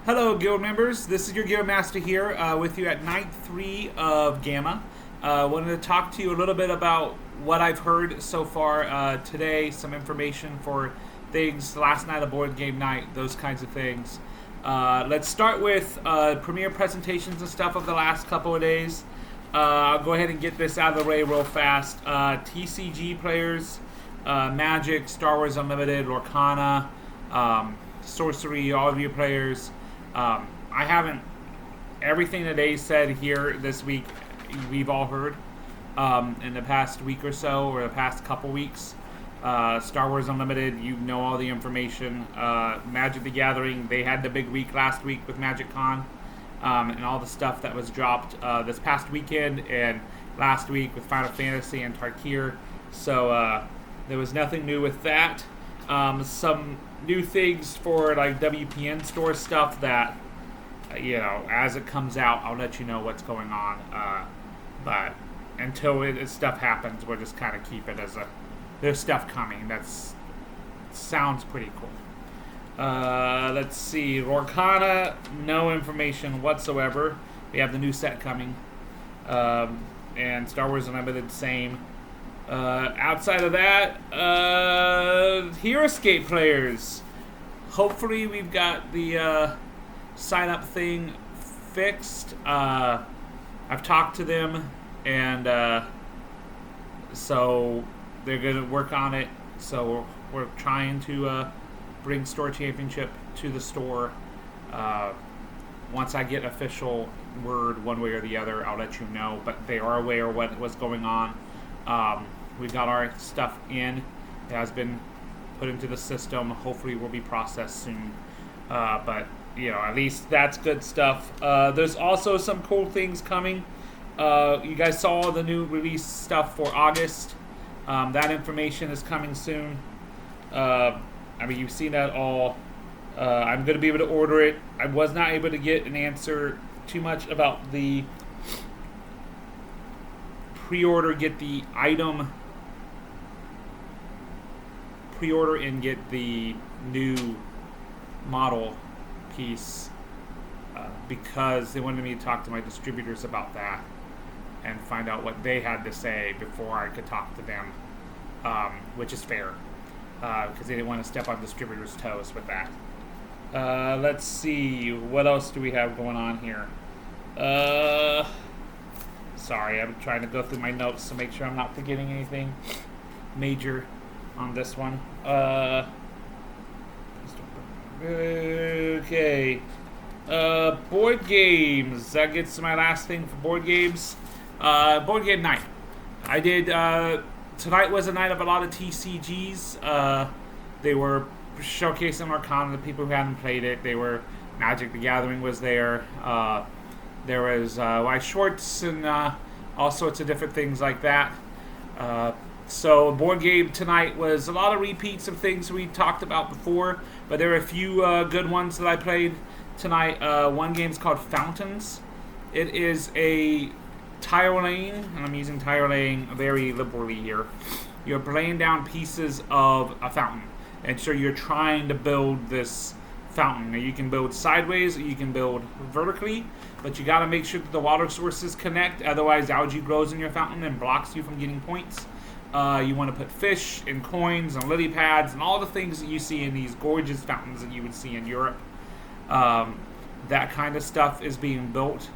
Hello, guild members. This is your guild master here with you at night 3 of GAMA. Wanted to talk to you a little bit about what I've heard so far today, some information for things, last night of board game night, those kinds of things. Let's start with premiere presentations and stuff of the last couple of days. I'll go ahead and get this out of the way real fast. TCG players, Magic, Star Wars Unlimited, Lorcana, Sorcery, all of you players. I haven't, everything that they said here this week, we've all heard in the past week or so, or the past couple weeks. Star Wars Unlimited, you know all the information. Magic the Gathering, they had the big week last week with Magic Con, and all the stuff that was dropped this past weekend and last week with Final Fantasy and Tarkir. So there was nothing new with that. Some new things for like WPN store stuff that, as it comes out, I'll let you know what's going on. But until stuff happens, we'll just kind of keep it as there's stuff coming. Sounds pretty cool. Let's see. Lorcana, no information whatsoever. We have the new set coming. And Star Wars Unlimited, same. Outside of that, Hero Escape players. Hopefully we've got the sign up thing fixed. I've talked to them, and so they're going to work on it. So we're trying to bring Store Championship to the store. Once I get official word one way or the other, I'll let you know. But they are aware of what was going on. We got our stuff in. It has been put into the system. Hopefully it will be processed soon. But, at least that's good stuff. There's also some cool things coming. You guys saw the new release stuff for August. That information is coming soon. You've seen that all. I'm going to be able to order it. I was not able to get an answer too much about the pre-order, get the item, pre-order and get the new model piece because they wanted me to talk to my distributors about that and find out what they had to say before I could talk to them, which is fair because they didn't want to step on distributors' toes with that. Let's see, what else do we have going on here? Sorry, I'm trying to go through my notes to make sure I'm not forgetting anything major on this one. Okay. Board games. That gets to my last thing for board games. Board game night. I did, tonight was a night of a lot of TCGs. They were showcasing Arcana, the people who hadn't played it. They were, Magic the Gathering was there. There was Weiss Schwartz and all sorts of different things like that. So board game tonight was a lot of repeats of things we talked about before, but there were a few good ones that I played tonight. One game's called Fountains. It is a tile laying, and I'm using tile laying very liberally here. You're laying down pieces of a fountain, and so you're trying to build this fountain. Now you can build sideways or you can build vertically, but you got to make sure that the water sources connect, otherwise algae grows in your fountain and blocks you from getting points. You want to put fish and coins and lily pads and all the things that you see in these gorgeous fountains that you would see in Europe. That kind of stuff is being built.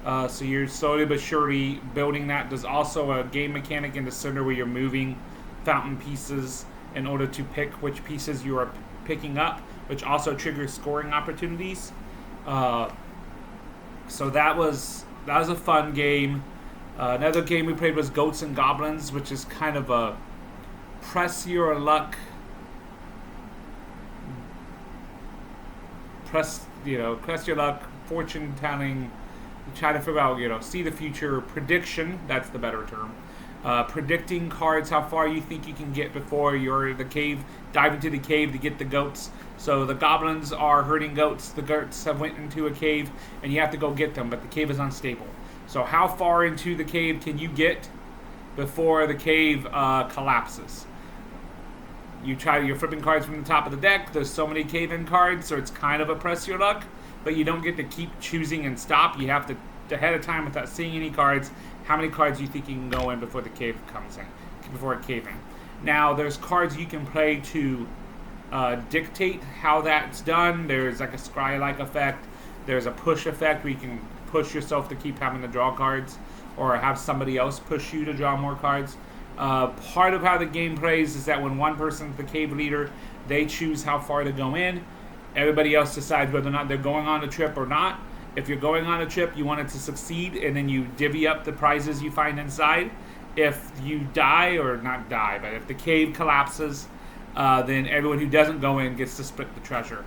So you're slowly but surely building that. There's also a game mechanic in the center where you're moving fountain pieces in order to pick which pieces you are picking up, which also triggers scoring opportunities. So that was a fun game. Another game we played was Goats and Goblins, which is kind of a press your luck, fortune telling, try to figure out, see the future, prediction, that's the better term. Predicting cards, how far you think you can get before you're in the cave, dive into the cave to get the goats. So the goblins are herding goats. The goats have went into a cave, and you have to go get them, but the cave is unstable. So how far into the cave can you get before the cave collapses? you're flipping cards from the top of the deck. There's so many cave-in cards, so it's kind of a press your luck, but you don't get to keep choosing and stop. You have to, ahead of time, without seeing any cards, how many cards you think you can go in before the cave comes in, before it cave in. Now, there's cards you can play to dictate how that's done. There's like a scry-like effect. There's a push effect where you can push yourself to keep having to draw cards, or have somebody else push you to draw more cards. Part of how the game plays is that when one person's the cave leader, they choose how far to go in. Everybody else decides whether or not they're going on a trip or not. If you're going on a trip, you want it to succeed, and then you divvy up the prizes you find inside. If you die, or not die, but if the cave collapses, then everyone who doesn't go in gets to split the treasure.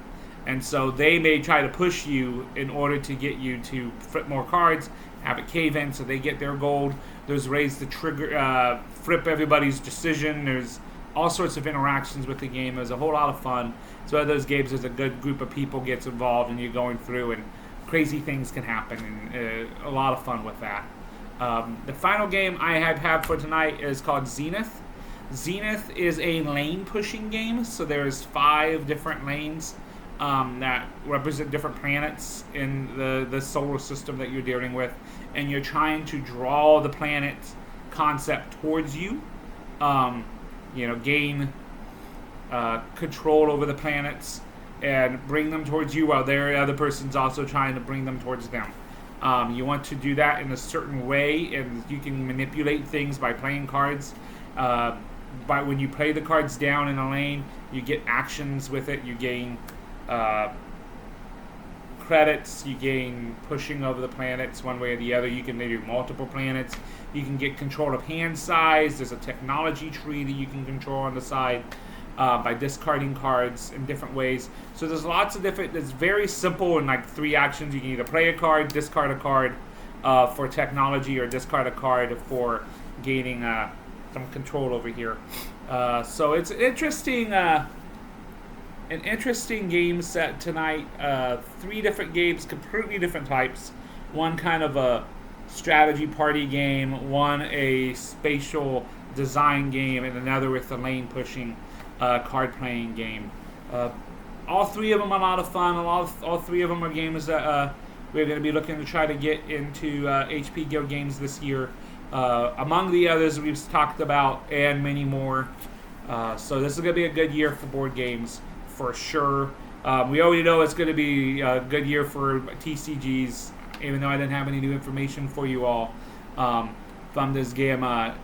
And so they may try to push you in order to get you to flip more cards, have it cave in so they get their gold. There's ways to trigger, flip everybody's decision. There's all sorts of interactions with the game. There's a whole lot of fun. It's one of those games there's a good group of people gets involved and you're going through, and crazy things can happen, and a lot of fun with that. The final game I have for tonight is called Zenith. Zenith is a lane pushing game, so there's 5 different lanes that represent different planets in the solar system that you're dealing with, and you're trying to draw the planet concept towards you. Gain control over the planets and bring them towards you, while the other person's also trying to bring them towards them. You want to do that in a certain way, and you can manipulate things by playing cards. But when you play the cards down in a lane, you get actions with it. You gain credits. You gain pushing over the planets one way or the other. You can do multiple planets. You can get control of hand size. There's a technology tree that you can control on the side by discarding cards in different ways. So there's lots of different. It's very simple in like 3 actions. You can either play a card, discard a card for technology, or discard a card for gaining some control over here. So it's an interesting game set tonight. 3 different games, completely different types. One kind of a strategy party game, one a spatial design game, and another with the lane pushing card playing game. All 3 of them are a lot of fun. All 3 of them are games that we're going to be looking to try to get into HP Guild games this year. Among the others we've talked about, and many more. So this is going to be a good year for board games, for sure. We already know it's going to be a good year for TCGs, even though I didn't have any new information for you all from this GAMA.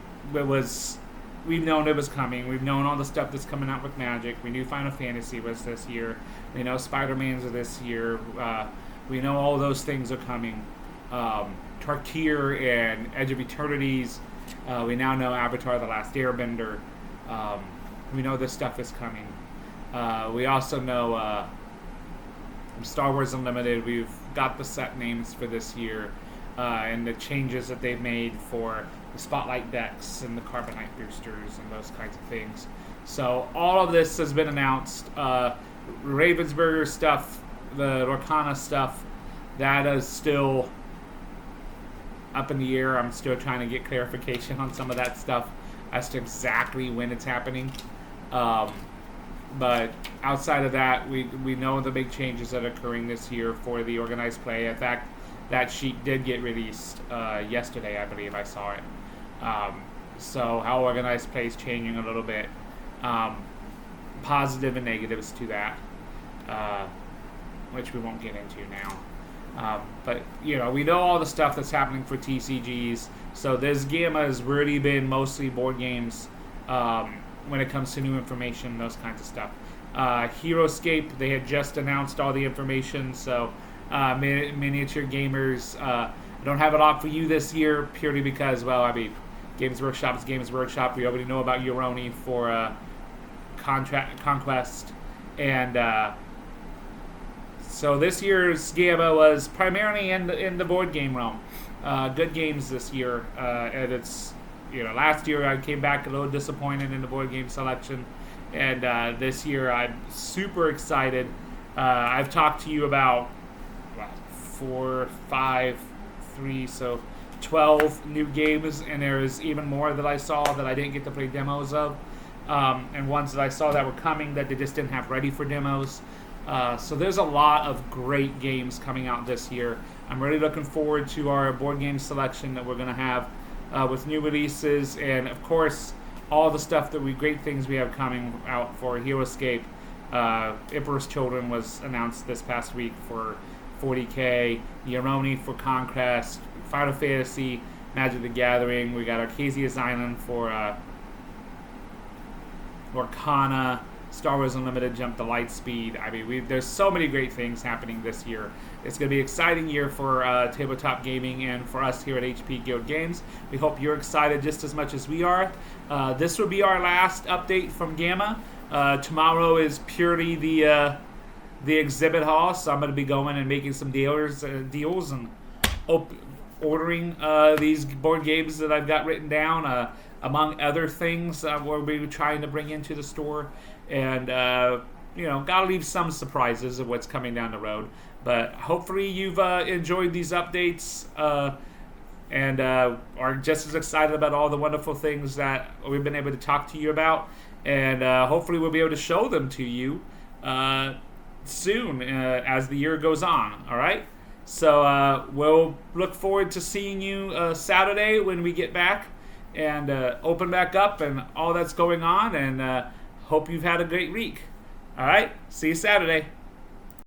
We've known it was coming. We've known all the stuff that's coming out with Magic. We knew Final Fantasy was this year. We know Spider-Man's are this year. We know all those things are coming. Tarkir and Edge of Eternities. We now know Avatar: The Last Airbender. We know this stuff is coming. We also know Star Wars Unlimited. We've got the set names for this year, and the changes that they've made for the Spotlight decks and the Carbonite boosters and those kinds of things. So all of this has been announced. Ravensburger stuff, the Lorcana stuff, that is still up in the air. I'm still trying to get clarification on some of that stuff as to exactly when it's happening. But outside of that, we know the big changes that are occurring this year for the organized play. In fact, that sheet did get released yesterday, I believe I saw it. So how organized play is changing a little bit. Positive and negatives to that, which we won't get into now. But we know all the stuff that's happening for TCGs. So this GAMA has really been mostly board games when it comes to new information, those kinds of stuff. Heroescape, they had just announced all the information. So miniature gamers, I don't have a lot for you this year purely because, Games Workshop is Games Workshop. We already know about Euroni for Conquest, and so this year's GAMA was primarily in the board game realm. Good games this year, and it's last year I came back a little disappointed in the board game selection, and this year I'm super excited. I've talked to you about 4, 5, 3, so 12 new games, and there's even more that I saw that I didn't get to play demos of. and ones that I saw that were coming that they just didn't have ready for demos. So there's a lot of great games coming out this year. I'm really looking forward to our board game selection that we're going to have with new releases, and of course all the stuff great things we have coming out for Hero Escape. Emperor's Children was announced this past week for 40K, Yaroni for Conquest, Final Fantasy, Magic the Gathering. We got Arcasia's Island for Orkana, Star Wars Unlimited Jump to Lightspeed. I mean, there's so many great things happening this year. It's going to be an exciting year for tabletop gaming and for us here at HP Guild Games. We hope you're excited just as much as we are. This will be our last update from GAMA. Tomorrow is purely the exhibit hall, so I'm going to be going and making some deals and ordering these board games that I've got written down, among other things we'll be trying to bring into the store. And, gotta leave some surprises of what's coming down the road. But hopefully you've enjoyed these updates and are just as excited about all the wonderful things that we've been able to talk to you about. And hopefully we'll be able to show them to you soon as the year goes on. All right? So we'll look forward to seeing you Saturday when we get back and open back up and all that's going on. And hope you've had a great week. All right? See you Saturday.